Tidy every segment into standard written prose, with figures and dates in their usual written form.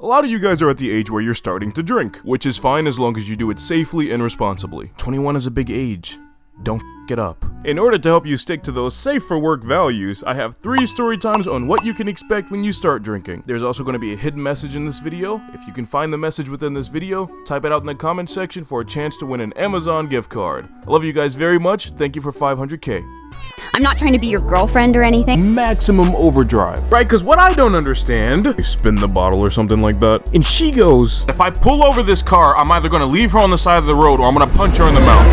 A lot of you guys are at the age where you're starting to drink, which is fine as long as you do it safely and responsibly. 21 is a big age. Don't f it up. In order to help you stick to those safe for work values, I have 3 story times on what you can expect when you start drinking. There's also going to be a hidden message in this video. If you can find the message within this video, type it out in the comment section for a chance to win an Amazon gift card. I love you guys very much. Thank you for 500K. I'm not trying to be your girlfriend or anything. Maximum overdrive. Right, because what I don't understand, you spin the bottle or something like that, and she goes, if I pull over this car, I'm either going to leave her on the side of the road or I'm going to punch her in the mouth.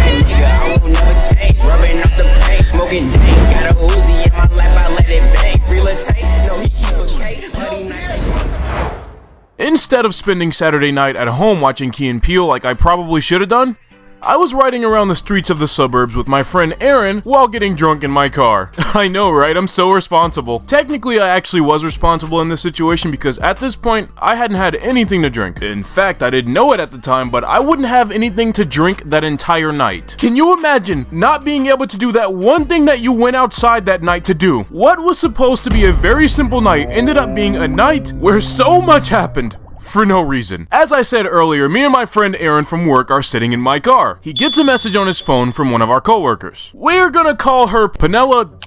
Instead of spending Saturday night at home watching Key and Peele like I probably should have done, I was riding around the streets of the suburbs with my friend Aaron while getting drunk in my car. I know, right? I'm so responsible. Technically, I actually was responsible in this situation because at this point, I hadn't had anything to drink. In fact, I didn't know it at the time, but I wouldn't have anything to drink that entire night. Can you imagine not being able to do that one thing that you went outside that night to do? What was supposed to be a very simple night ended up being a night where so much happened. For no reason. As I said earlier, me and my friend Aaron from work are sitting in my car. He gets a message on his phone from one of our coworkers. We're gonna call her Penelope.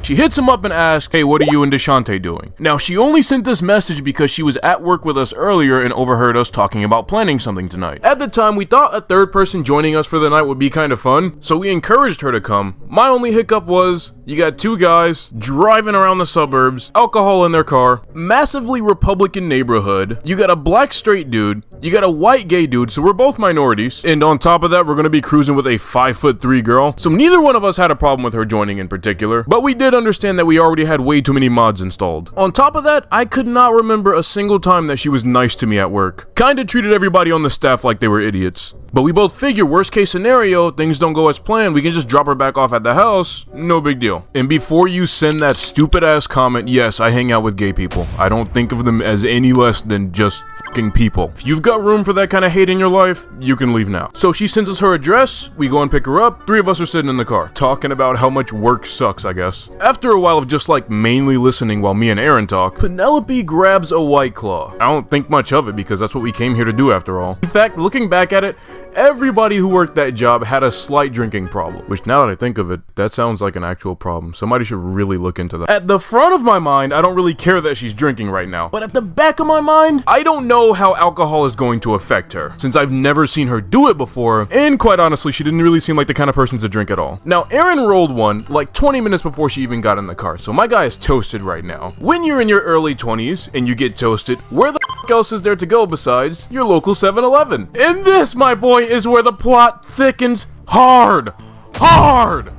She hits him up and asks, hey, what are you and Deshante doing? Now, she only sent this message because she was at work with us earlier and overheard us talking about planning something tonight. At the time, we thought a third person joining us for the night would be kind of fun, so we encouraged her to come. My only hiccup was, you got 2 guys driving around the suburbs, alcohol in their car, massively Republican neighborhood, you got a black straight dude, you got a white gay dude, so we're both minorities, and on top of that, we're gonna be cruising with a 5'3" girl, so neither one of us had a problem with her joining in particular, but we did understand that we already had way too many mods installed. On top of that, I could not remember a single time that she was nice to me at work. Kinda treated everybody on the staff like they were idiots. But we both figure worst case scenario, things don't go as planned, we can just drop her back off at the house, no big deal. And before you send that stupid ass comment, yes, I hang out with gay people. I don't think of them as any less than just fucking people. If you've got room for that kind of hate in your life, you can leave now. So she sends us her address, we go and pick her up, 3 of us are sitting in the car, talking about how much work sucks, I guess. After a while of just like mainly listening while me and Aaron talk, Penelope grabs a White Claw. I don't think much of it because that's what we came here to do after all. In fact, looking back at it, everybody who worked that job had a slight drinking problem, which now that I think of it, that sounds like an actual problem. Somebody should really look into that. At the front of my mind, I don't really care that she's drinking right now, but at the back of my mind, I don't know how alcohol is going to affect her, since I've never seen her do it before, and quite honestly, she didn't really seem like the kind of person to drink at all. Now, Aaron rolled one like 20 minutes before she even got in the car, so my guy is toasted right now. When you're in your early 20s and you get toasted, where the f else is there to go besides your local 7-Eleven? And this, my boy, is where the plot thickens hard.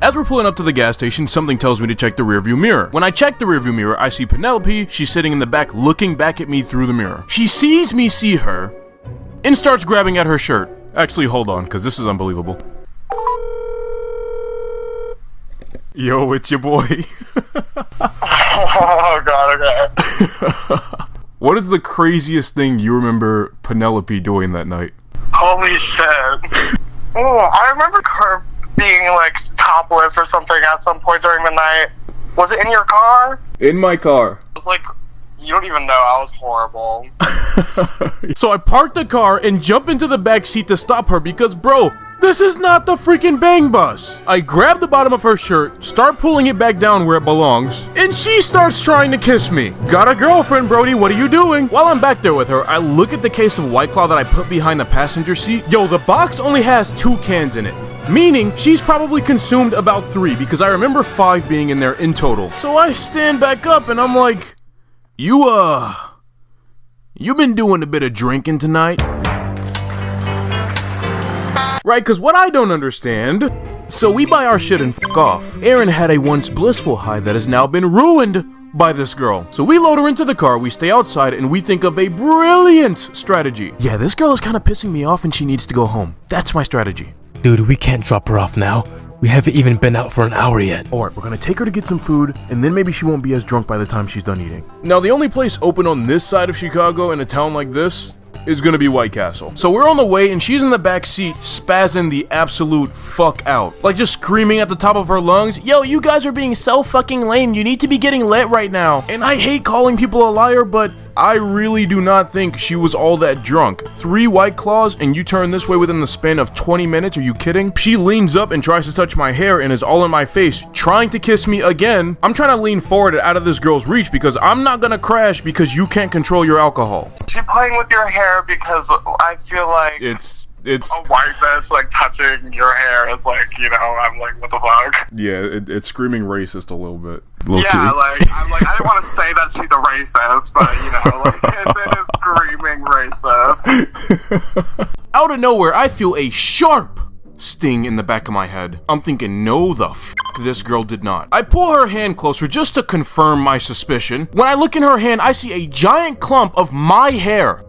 As we're pulling up to the gas station, something tells me to check the rearview mirror. When I check the rearview mirror, I see Penelope. She's sitting in the back looking back at me through the mirror. She sees me see her and starts grabbing at her shirt. Actually, hold on, because this is unbelievable. Yo, it's your boy. Oh god, okay. What is the craziest thing you remember Penelope doing that night? Holy shit. Oh, I remember her being like topless or something at some point during the night. Was it in your car? In my car. It was like, you don't even know, I was horrible. So I park the car and jump into the back seat to stop her because, bro, this is not the freaking Bang Bus. I grab the bottom of her shirt, start pulling it back down where it belongs, and she starts trying to kiss me. Got a girlfriend, Brody, what are you doing? While I'm back there with her, I look at the case of White Claw that I put behind the passenger seat. Yo, the box only has 2 cans in it. Meaning, she's probably consumed about 3 because I remember 5 being in there in total. So I stand back up and I'm like, you been doing a bit of drinking tonight? Right, because what I don't understand, so we buy our shit and fuck off. Aaron had a once blissful high that has now been ruined by this girl. So we load her into the car, we stay outside, and we think of a brilliant strategy. Yeah, this girl is kind of pissing me off and she needs to go home. That's my strategy. Dude, we can't drop her off now. We haven't even been out for an hour yet. Alright, we're gonna take her to get some food, and then maybe she won't be as drunk by the time she's done eating. Now, the only place open on this side of Chicago in a town like this is gonna be White Castle. So we're on the way and she's in the back seat spazzing the absolute fuck out. Like just screaming at the top of her lungs, yo, you guys are being so fucking lame. You need to be getting lit right now. And I hate calling people a liar, but I really do not think she was all that drunk. 3 White Claws and you turn this way within the span of 20 minutes? Are you kidding? She leans up and tries to touch my hair and is all in my face, trying to kiss me again. I'm trying to lean forward and out of this girl's reach because I'm not gonna crash because you can't control your alcohol. She's playing with your hair because I feel like It's a white bitch like touching your hair is like, you know, I'm like, what the fuck? yeah, it's screaming racist a little bit. Yeah, like I'm like, I didn't want to say that she's a racist, but you know, like it is screaming racist. Out of nowhere, I feel a sharp sting in the back of my head. I'm thinking, no the f*** this girl did not. I pull her hand closer just to confirm my suspicion. When I look in her hand, I see a giant clump of my hair.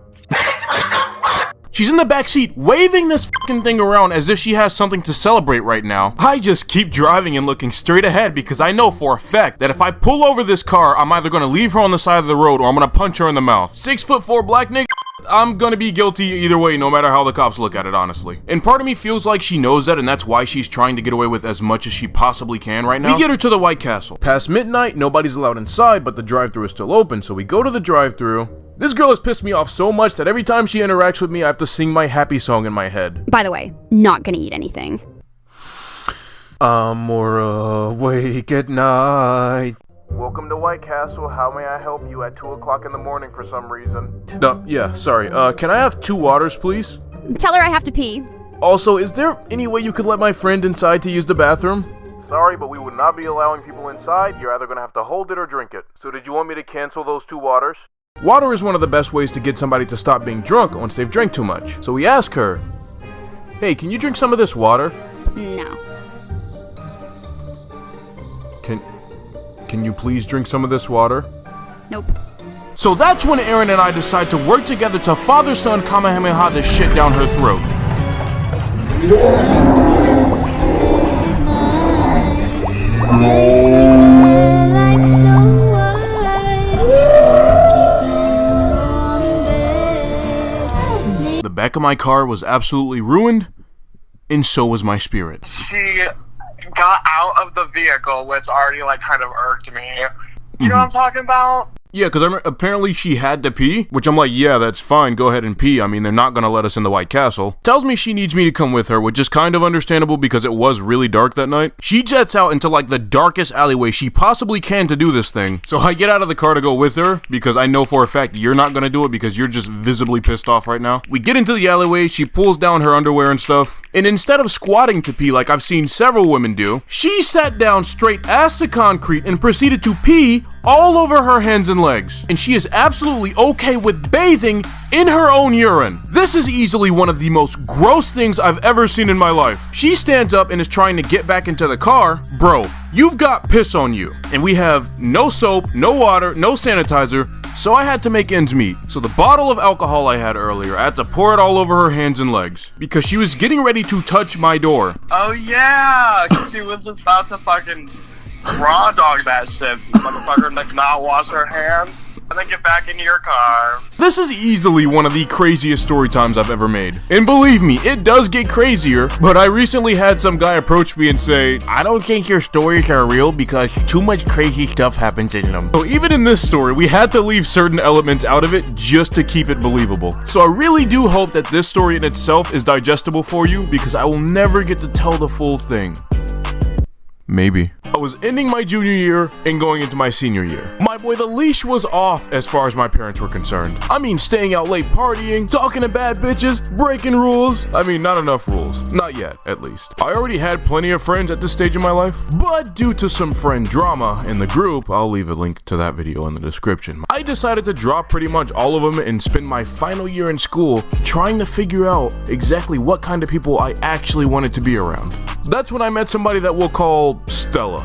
She's in the back seat waving this fucking thing around as if she has something to celebrate right now. I just keep driving and looking straight ahead because I know for a fact that if I pull over this car, I'm either gonna leave her on the side of the road or I'm gonna punch her in the mouth. 6'4" black nigga, I'm gonna be guilty either way, no matter how the cops look at it, honestly. And part of me feels like she knows that and that's why she's trying to get away with as much as she possibly can right now. We get her to the White Castle. Past midnight, nobody's allowed inside, but the drive-thru is still open, so we go to the drive-thru. This girl has pissed me off so much that every time she interacts with me, I have to sing my happy song in my head. By the way, not gonna eat anything. I'm more awake at night. Welcome to White Castle. How may I help you at 2 o'clock in the morning for some reason? No, yeah, sorry. Can I have 2 waters, please? Tell her I have to pee. Also, is there any way you could let my friend inside to use the bathroom? Sorry, but we would not be allowing people inside. You're either gonna have to hold it or drink it. So did you want me to cancel those 2 waters? Water is one of the best ways to get somebody to stop being drunk once they've drank too much. So we ask her, hey, can you drink some of this water? No. Can you please drink some of this water? Nope. So that's when Aaron and I decide to work together to father-son Kamehameha this shit down her throat. The back of my car was absolutely ruined, and so was my spirit. She got out of the vehicle, which already like kind of irked me. You know what I'm talking about? Yeah, because apparently she had to pee, which I'm like, yeah, that's fine, go ahead and pee. I mean, they're not going to let us in the White Castle. Tells me she needs me to come with her, which is kind of understandable because it was really dark that night. She jets out into like the darkest alleyway she possibly can to do this thing. So I get out of the car to go with her because I know for a fact you're not going to do it because you're just visibly pissed off right now. We get into the alleyway, she pulls down her underwear and stuff, and instead of squatting to pee like I've seen several women do, she sat down straight ass to concrete and proceeded to pee all over her hands and legs. And she is absolutely okay with bathing in her own urine. This is easily one of the most gross things I've ever seen in my life. She stands up and is trying to get back into the car. Bro, you've got piss on you. And we have no soap, no water, no sanitizer, so I had to make ends meet. So the bottle of alcohol I had earlier, I had to pour it all over her hands and legs because she was getting ready to touch my door. Oh yeah, 'cause she was just about to fucking raw dog that shit, motherfucker, like not wash her hands and then get back into your car. This is easily one of the craziest story times I've ever made. And believe me, it does get crazier, but I recently had some guy approach me and say, I don't think your stories are real because too much crazy stuff happens in them. So even in this story, we had to leave certain elements out of it just to keep it believable. So I really do hope that this story in itself is digestible for you because I will never get to tell the full thing. Maybe. I was ending my junior year and going into my senior year. My boy, the leash was off as far as my parents were concerned. I mean, staying out late partying, talking to bad bitches, breaking rules. I mean, not enough rules. Not yet, at least. I already had plenty of friends at this stage in my life, but due to some friend drama in the group, I'll leave a link to that video in the description. I decided to drop pretty much all of them and spend my final year in school trying to figure out exactly what kind of people I actually wanted to be around. That's when I met somebody that we'll call Stella.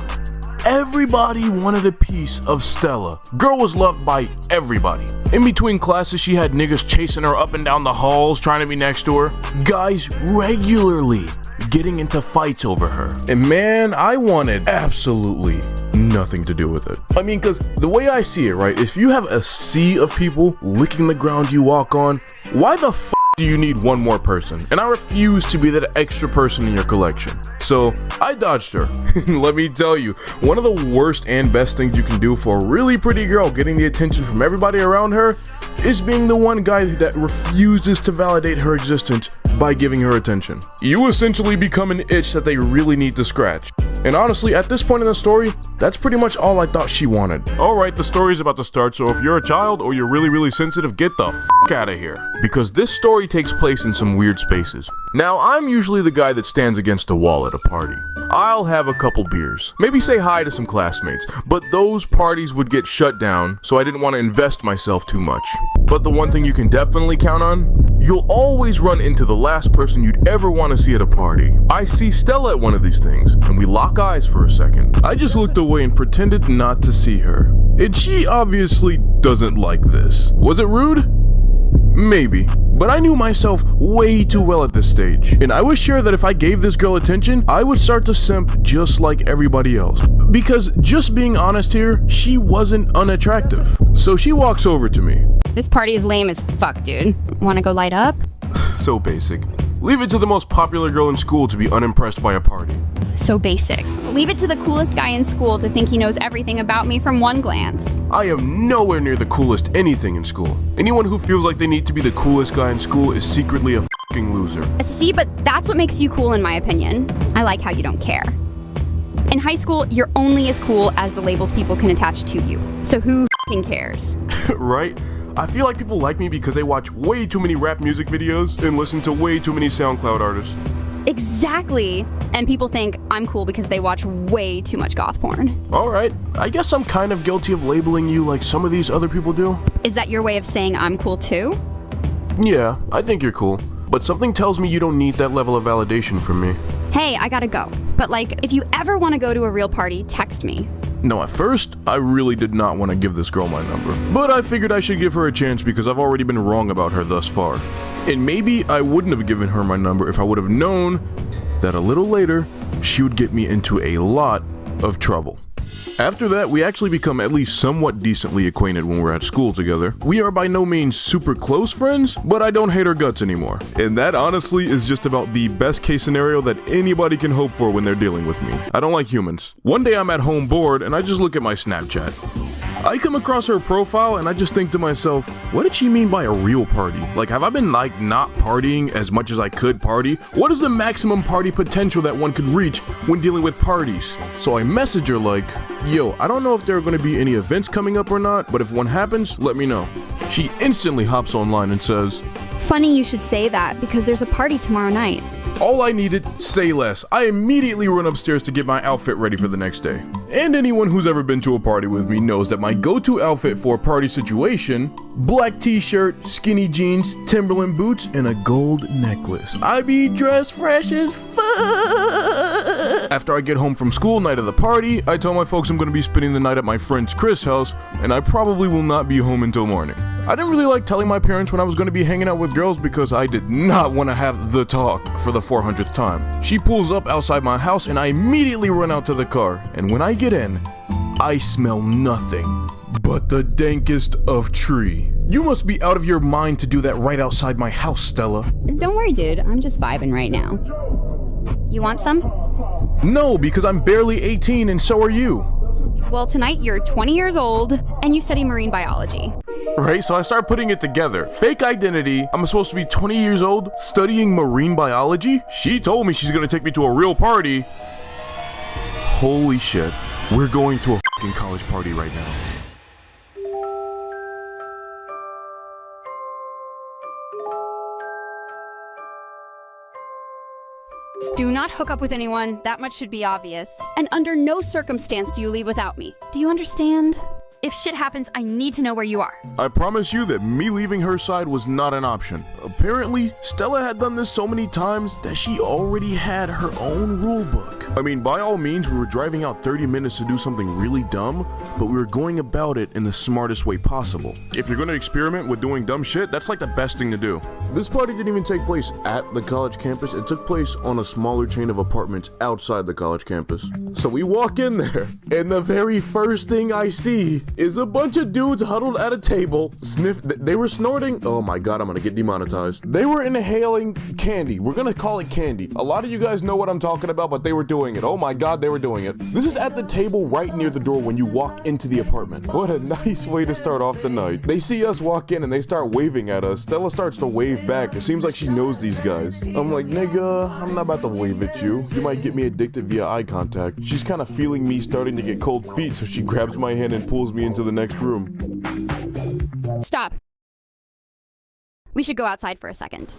Everybody wanted a piece of Stella. Girl was loved by everybody. In between classes, she had niggas chasing her up and down the halls trying to be next to her. Guys regularly getting into fights over her. And man, I wanted absolutely nothing to do with it. I mean, because the way I see it, right, if you have a sea of people licking the ground you walk on, Why the f do you need one more person? And I refuse to be that extra person in your collection. So I dodged her. Let me tell you, one of the worst and best things you can do for a really pretty girl getting the attention from everybody around her is being the one guy that refuses to validate her existence by giving her attention. You essentially become an itch that they really need to scratch. And honestly, at this point in the story, that's pretty much all I thought she wanted. Alright, the story's about to start, so if you're a child or you're really sensitive, get the f out of here. Because this story takes place in some weird spaces. Now, I'm usually the guy that stands against a wall at a party. I'll have a couple beers, maybe say hi to some classmates, but those parties would get shut down, so I didn't want to invest myself too much. But the one thing you can definitely count on, you'll always run into the last person you'd ever want to see at a party. I see Stella at one of these things, and we lock eyes for a second. I just looked away and pretended not to see her. And she obviously doesn't like this. Was it rude? Maybe, but I knew myself way too well at this stage, and I was sure that if I gave this girl attention, I would start to simp just like everybody else. Because just being honest here, she wasn't unattractive. So she walks over to me. This party is lame as fuck, dude. Wanna go light up? So basic. Leave it to the most popular girl in school to be unimpressed by a party. So basic. Leave it to the coolest guy in school to think he knows everything about me from one glance. I am nowhere near the coolest anything in school. Anyone who feels like they need to be the coolest guy in school is secretly a fucking loser. See, but that's what makes you cool in my opinion. I like how you don't care. In high school, you're only as cool as the labels people can attach to you. So who fucking cares? Right? I feel like people like me because they watch way too many rap music videos and listen to way too many SoundCloud artists. Exactly. And people think I'm cool because they watch way too much goth porn. Alright, I guess I'm kind of guilty of labeling you like some of these other people do. Is that your way of saying I'm cool too? Yeah, I think you're cool. But something tells me you don't need that level of validation from me. Hey, I gotta go. But like, if you ever want to go to a real party, text me. No, at first, I really did not want to give this girl my number. But I figured I should give her a chance because I've already been wrong about her thus far. And maybe I wouldn't have given her my number if I would have known that a little later, she would get me into a lot of trouble. After that, we actually become at least somewhat decently acquainted when we're at school together. We are by no means super close friends, but I don't hate her guts anymore. And that honestly is just about the best case scenario that anybody can hope for when they're dealing with me. I don't like humans. One day I'm at home bored and I just look at my Snapchat. I come across her profile and I just think to myself, what did she mean by a real party? Like, have I been like not partying as much as I could party? What is the maximum party potential that one could reach when dealing with parties? So I message her like, yo, I don't know if there are going to be any events coming up or not, but if one happens, let me know. She instantly hops online and says, Funny you should say that because there's a party tomorrow night. all I needed, say less. I immediately run upstairs to get my outfit ready for the next day. And anyone who's ever been to a party with me knows that my go-to outfit for a party situation, black t-shirt, skinny jeans, Timberland boots, and a gold necklace. I be dressed fresh as fuck. After I get home from school night of the party, I tell my folks I'm gonna be spending the night at my friend's Chris' house, and I probably will not be home until morning. I didn't really like telling my parents when I was gonna be hanging out with girls because I did not want to have the talk for the 400th time. She pulls up outside my house and I immediately run out to the car, and when I get in, I smell nothing but the dankest of tree. You must be out of your mind to do that right outside my house, Stella. Don't worry, dude. I'm just vibing right now. You want some? No, because I'm barely 18 and so are you. Well, tonight you're 20 years old and you study marine biology. Right, so I start putting it together. Fake identity, I'm supposed to be 20 years old, studying marine biology? She told me she's gonna take me to a real party. Holy shit, we're going to a fucking college party right now. Do not hook up with anyone, that much should be obvious. And under no circumstance do you leave without me. Do you understand? If shit happens, I need to know where you are. I promise you that me leaving her side was not an option. Apparently, Stella had done this so many times that she already had her own rule book. I mean, by all means, we were driving out 30 minutes to do something really dumb, but we were going about it in the smartest way possible. If you're gonna experiment with doing dumb shit, that's like the best thing to do. This party didn't even take place at the college campus. It took place on a smaller chain of apartments outside the college campus. So we walk in there, and the very first thing I see is a bunch of dudes huddled at a table. They were snorting. Oh my god, I'm gonna get demonetized. They were inhaling candy. We're gonna call it candy. A lot of you guys know what I'm talking about, but they were doing it. Oh my god, they were doing it. This is at the table right near the door when you walk into the apartment. What a nice way to start off the night. They see us walk in and they start waving at us. Stella starts to wave back. It seems like she knows these guys. I'm like, nigga, I'm not about to wave at you. You might get me addicted via eye contact. She's kind of feeling me starting to get cold feet, so she grabs my hand and pulls me into the next room. Stop. We should go outside for a second.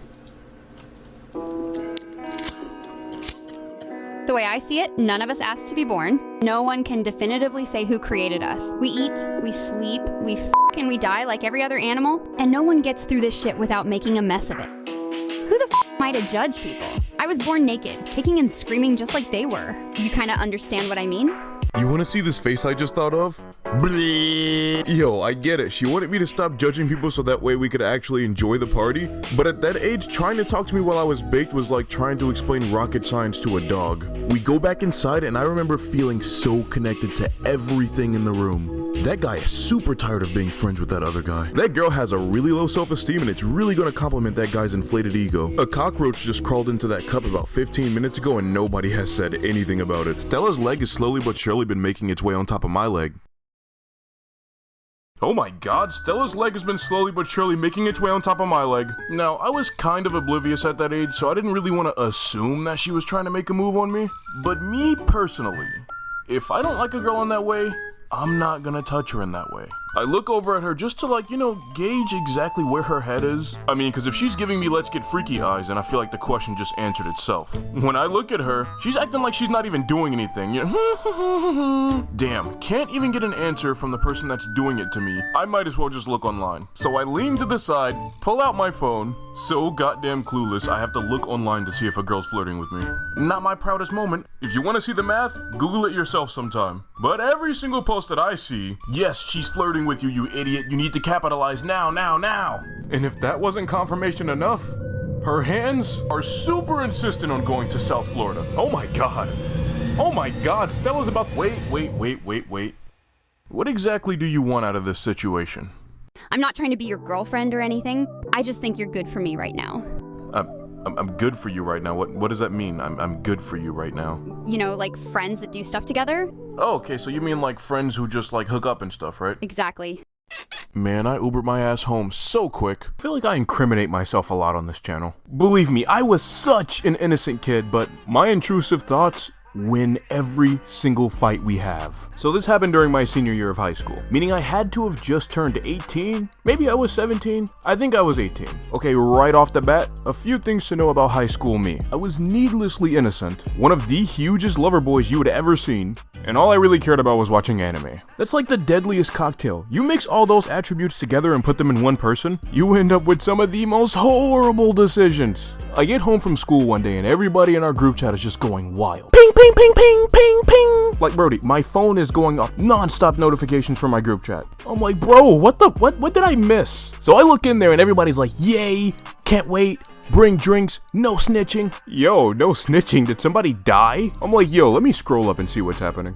The way I see it, none of us asked to be born. No one can definitively say who created us. We eat, we sleep, we and we die like every other animal, and no one gets through this shit without making a mess of it. Who the am I to judge people? I was born naked, kicking and screaming just like they were. You kinda understand what I mean? You wanna see this face I just thought of? Bleep. Yo, I get it. She wanted me to stop judging people so that way we could actually enjoy the party. But at that age, trying to talk to me while I was baked was like trying to explain rocket science to a dog. We go back inside and I remember feeling so connected to everything in the room. That guy is super tired of being friends with that other guy. That girl has a really low self-esteem and it's really gonna compliment that guy's inflated ego. A cockroach just crawled into that cup about 15 minutes ago and nobody has said anything about it. Stella's leg has slowly but surely been making its way on top of my leg. Oh my god, Stella's leg has been slowly but surely making its way on top of my leg. Now, I was kind of oblivious at that age, so I didn't really want to assume that she was trying to make a move on me. But me personally, if I don't like a girl in that way, I'm not gonna touch her in that way. I look over at her just to like, gauge exactly where her head is. I mean, because if she's giving me let's get freaky eyes, then I feel like the question just answered itself. When I look at her, she's acting like she's not even doing anything. Damn, can't even get an answer from the person that's doing it to me. I might as well just look online. So I lean to the side, pull out my phone. So goddamn clueless, I have to look online to see if a girl's flirting with me. Not my proudest moment. If you want to see the math, Google it yourself sometime. But every single post that I see, yes, she's flirting with you, you idiot. You need to capitalize now, now, now. And if that wasn't confirmation enough, her hands are super insistent on going to South Florida. Oh my god. Oh my god, Stella's about... Wait. What exactly do you want out of this situation? I'm not trying to be your girlfriend or anything. I just think you're good for me right now. I'm good for you right now. What does that mean? I'm good for you right now. You know, like friends that do stuff together? Oh, okay, so you mean like friends who just like hook up and stuff, right? Exactly. Man, I Ubered my ass home so quick. I feel like I incriminate myself a lot on this channel. Believe me, I was such an innocent kid, but my intrusive thoughts win every single fight we have. So this happened during my senior year of high school, meaning I had to have just turned 18. Maybe I was 17. I think I was 18. Okay, right off the bat, a few things to know about high school me. I was needlessly innocent, one of the hugest lover boys you would ever seen, and all I really cared about was watching anime. That's like the deadliest cocktail. You mix all those attributes together and put them in one person, you end up with some of the most horrible decisions. I get home from school one day and everybody in our group chat is just going wild. Ping, ping, ping, ping, ping, ping. Like, Brody, my phone is going off non-stop notifications from my group chat. I'm like, bro, what did I miss? So I look in there and everybody's like, yay, can't wait, bring drinks, no snitching. Yo, no snitching, did somebody die? I'm like, yo, let me scroll up and see what's happening.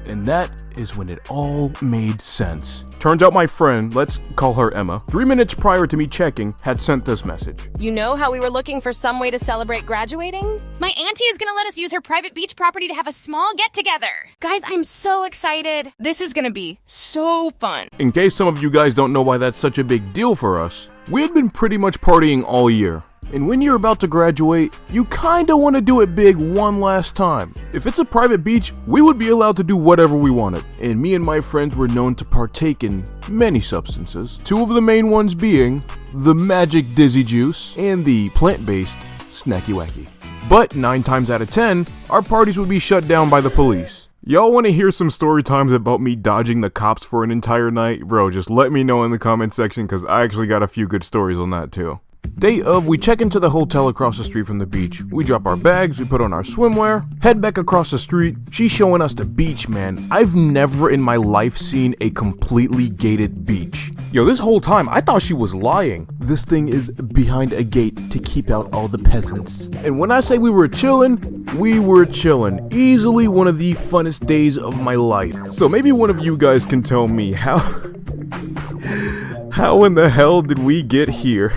And that is when it all made sense. Turns out my friend, let's call her Emma, 3 minutes prior to me checking, had sent this message. You know how we were looking for some way to celebrate graduating? My auntie is gonna let us use her private beach property to have a small get-together. Guys, I'm so excited. This is gonna be so fun. In case some of you guys don't know why that's such a big deal for us, we had been pretty much partying all year. And when you're about to graduate, you kinda wanna do it big one last time. If it's a private beach, we would be allowed to do whatever we wanted. And me and my friends were known to partake in many substances. Two of the main ones being the magic dizzy juice and the plant-based snacky wacky. But 9 times out of 10, our parties would be shut down by the police. Y'all wanna hear some story times about me dodging the cops for an entire night? Bro, just let me know in the comment section cause I actually got a few good stories on that too. Day of, we check into the hotel across the street from the beach. We drop our bags, we put on our swimwear, head back across the street. She's showing us the beach, man. I've never in my life seen a completely gated beach. Yo, this whole time, I thought she was lying. This thing is behind a gate to keep out all the peasants. And when I say we were chilling, we were chilling. Easily one of the funnest days of my life. So maybe one of you guys can tell me how in the hell did we get here?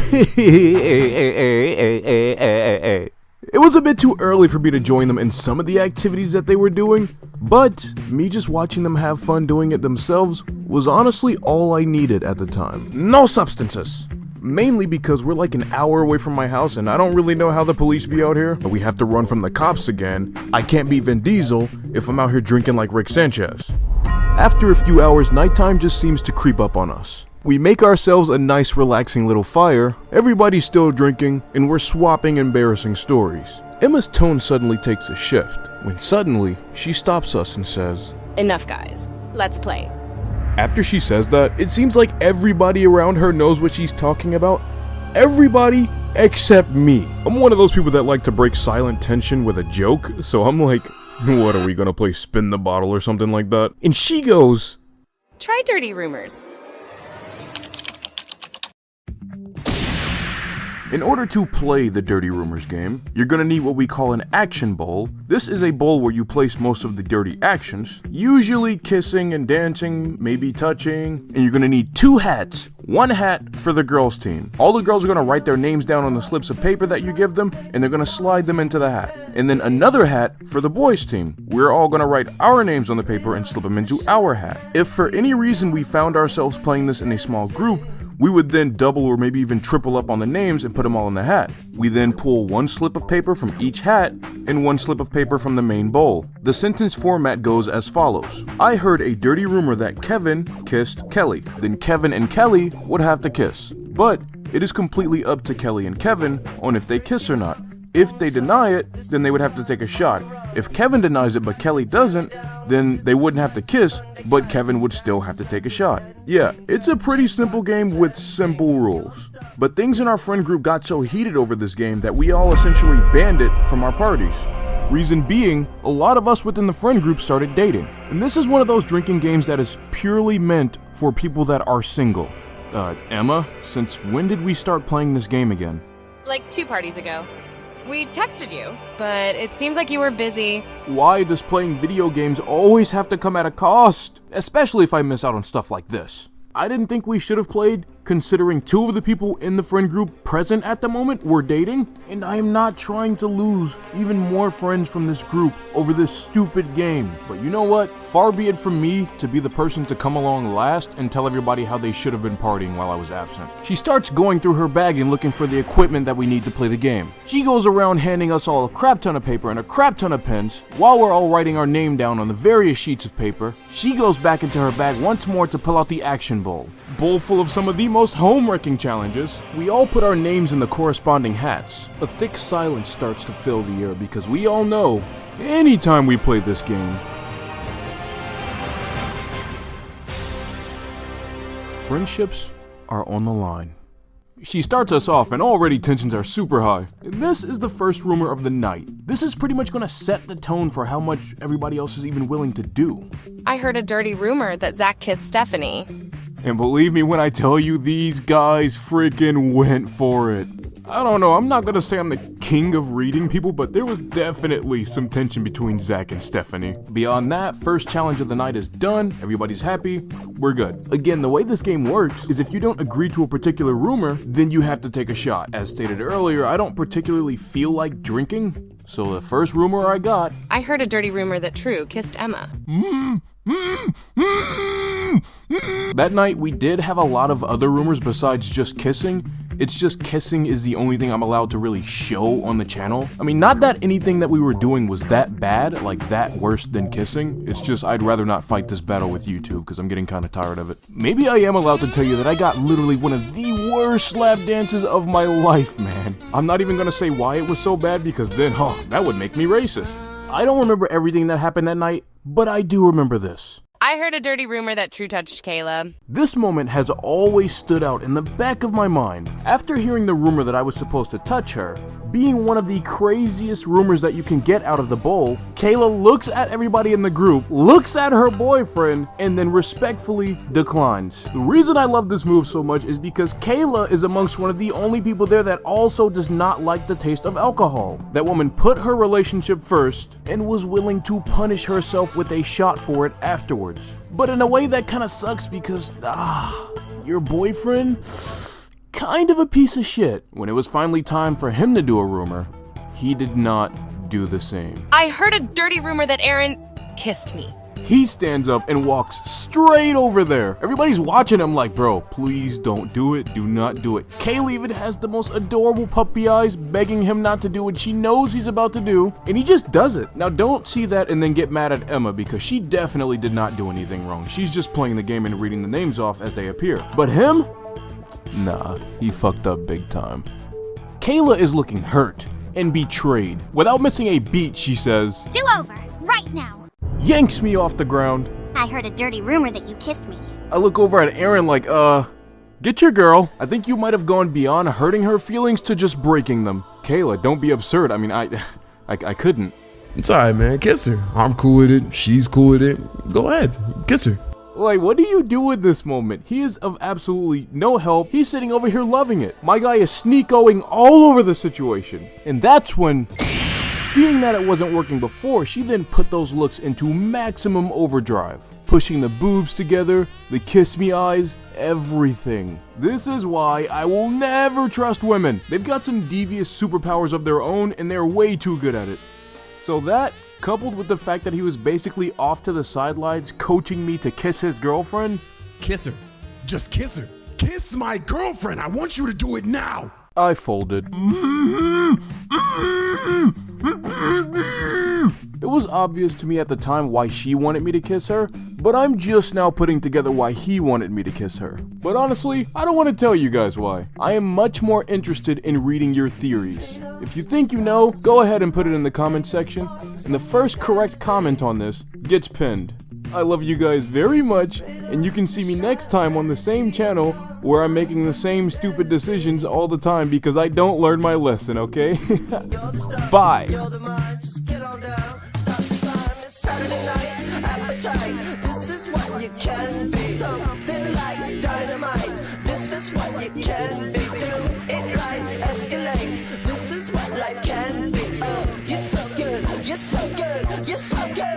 It was a bit too early for me to join them in some of the activities that they were doing, but me just watching them have fun doing it themselves was honestly all I needed at the time. No substances. Mainly because we're like an hour away from my house and I don't really know how the police be out here. But we have to run from the cops again. I can't be Vin Diesel if I'm out here drinking like Rick Sanchez. After a few hours, nighttime just seems to creep up on us. We make ourselves a nice relaxing little fire, everybody's still drinking, and we're swapping embarrassing stories. Emma's tone suddenly takes a shift, when suddenly, she stops us and says, Enough, guys. Let's play. After she says that, it seems like everybody around her knows what she's talking about. Everybody except me. I'm one of those people that like to break silent tension with a joke, so I'm like, what are we gonna play, spin the bottle or something like that? And she goes, Try dirty rumors. in order to play the Dirty Rumors game, you're gonna need what we call an action bowl. This is a bowl where you place most of the dirty actions, usually kissing and dancing, maybe touching, and you're gonna need 2 hats. 1 hat for the girls team. All the girls are gonna write their names down on the slips of paper that you give them, and they're gonna slide them into the hat. And then another hat for the boys team. We're all gonna write our names on the paper and slip them into our hat. If for any reason we found ourselves playing this in a small group, we would then double or maybe even triple up on the names and put them all in the hat. We then pull 1 slip of paper from each hat and 1 slip of paper from the main bowl. The sentence format goes as follows. I heard a dirty rumor that Kevin kissed Kelly. Then Kevin and Kelly would have to kiss. But it is completely up to Kelly and Kevin on if they kiss or not. If they deny it, then they would have to take a shot. If Kevin denies it but Kelly doesn't, then they wouldn't have to kiss, but Kevin would still have to take a shot. Yeah, it's a pretty simple game with simple rules. But things in our friend group got so heated over this game that we all essentially banned it from our parties. Reason being, a lot of us within the friend group started dating. And this is one of those drinking games that is purely meant for people that are single. Emma, since when did we start playing this game again? Like 2 parties ago. We texted you, but it seems like you were busy. Why does playing video games always have to come at a cost? Especially if I miss out on stuff like this. I didn't think we should have played, considering 2 of the people in the friend group present at the moment were dating, and I am not trying to lose even more friends from this group over this stupid game. But you know what? Far be it from me to be the person to come along last and tell everybody how they should have been partying while I was absent. She starts going through her bag and looking for the equipment that we need to play the game. She goes around handing us all a crap ton of paper and a crap ton of pens, while we're all writing our name down on the various sheets of paper. She goes back into her bag once more to pull out the action bowl full of some of the most home-wrecking challenges. We all put our names in the corresponding hats. A thick silence starts to fill the air because we all know, anytime we play this game, friendships are on the line. She starts us off and already tensions are super high. And this is the first rumor of the night. This is pretty much gonna set the tone for how much everybody else is even willing to do. I heard a dirty rumor that Zach kissed Stephanie. And believe me when I tell you, these guys freaking went for it. I don't know, I'm not gonna say I'm the king of reading people, but there was definitely some tension between Zach and Stephanie. Beyond that, first challenge of the night is done, everybody's happy, we're good. Again, the way this game works is if you don't agree to a particular rumor, then you have to take a shot. As stated earlier, I don't particularly feel like drinking, so the first rumor I got... I heard a dirty rumor that True kissed Emma. That night, we did have a lot of other rumors besides just kissing. It's just kissing is the only thing I'm allowed to really show on the channel. I mean, not that anything that we were doing was that bad, like that worse than kissing. It's just I'd rather not fight this battle with YouTube because I'm getting kind of tired of it. Maybe I am allowed to tell you that I got literally one of the worst lap dances of my life, man. I'm not even gonna say why it was so bad because then, that would make me racist. I don't remember everything that happened that night, but I do remember this. I heard a dirty rumor that True touched Kayla. This moment has always stood out in the back of my mind. After hearing the rumor that I was supposed to touch her, being one of the craziest rumors that you can get out of the bowl, Kayla looks at everybody in the group, looks at her boyfriend, and then respectfully declines. The reason I love this move so much is because Kayla is amongst one of the only people there that also does not like the taste of alcohol. That woman put her relationship first and was willing to punish herself with a shot for it afterwards. But in a way that kind of sucks because, your boyfriend? Kind of a piece of shit. When it was finally time for him to do a rumor, he did not do the same. I heard a dirty rumor that Aaron kissed me. He stands up and walks straight over there. Everybody's watching him like, bro, please don't do it. Do not do it. Kayla even has the most adorable puppy eyes, begging him not to do what she knows he's about to do, and he just does it. Now, don't see that and then get mad at Emma, because she definitely did not do anything wrong. She's just playing the game and reading the names off as they appear. But him? Nah, he fucked up big time. Kayla is looking hurt and betrayed. Without missing a beat, she says, Do over, right now. Yanks me off the ground. I heard a dirty rumor that you kissed me. I look over at Aaron like, get your girl. I think you might have gone beyond hurting her feelings to just breaking them. Kayla, don't be absurd. I mean, I couldn't. It's alright, man. Kiss her. I'm cool with it. She's cool with it. Go ahead. Kiss her. Like, what do you do in this moment? He is of absolutely no help. He's sitting over here loving it. My guy is sneakoing all over the situation. And that's when, seeing that it wasn't working before, she then put those looks into maximum overdrive. Pushing the boobs together, the kiss me eyes, everything. This is why I will never trust women. They've got some devious superpowers of their own and they're way too good at it. So that, coupled with the fact that he was basically off to the sidelines coaching me to kiss his girlfriend. Kiss her. Just kiss her. Kiss my girlfriend. I want you to do it now. I folded. It was obvious to me at the time why she wanted me to kiss her, but I'm just now putting together why he wanted me to kiss her. But honestly, I don't want to tell you guys why. I am much more interested in reading your theories. If you think you know, go ahead and put it in the comment section, and the first correct comment on this gets pinned. I love you guys very much, and you can see me next time on the same channel where I'm making the same stupid decisions all the time because I don't learn my lesson, okay? Bye! This is what you can be. Something like dynamite. This is what you can be. Do it right, escalate. This is what life can be. Oh, you're so good, you're so good, you're so good.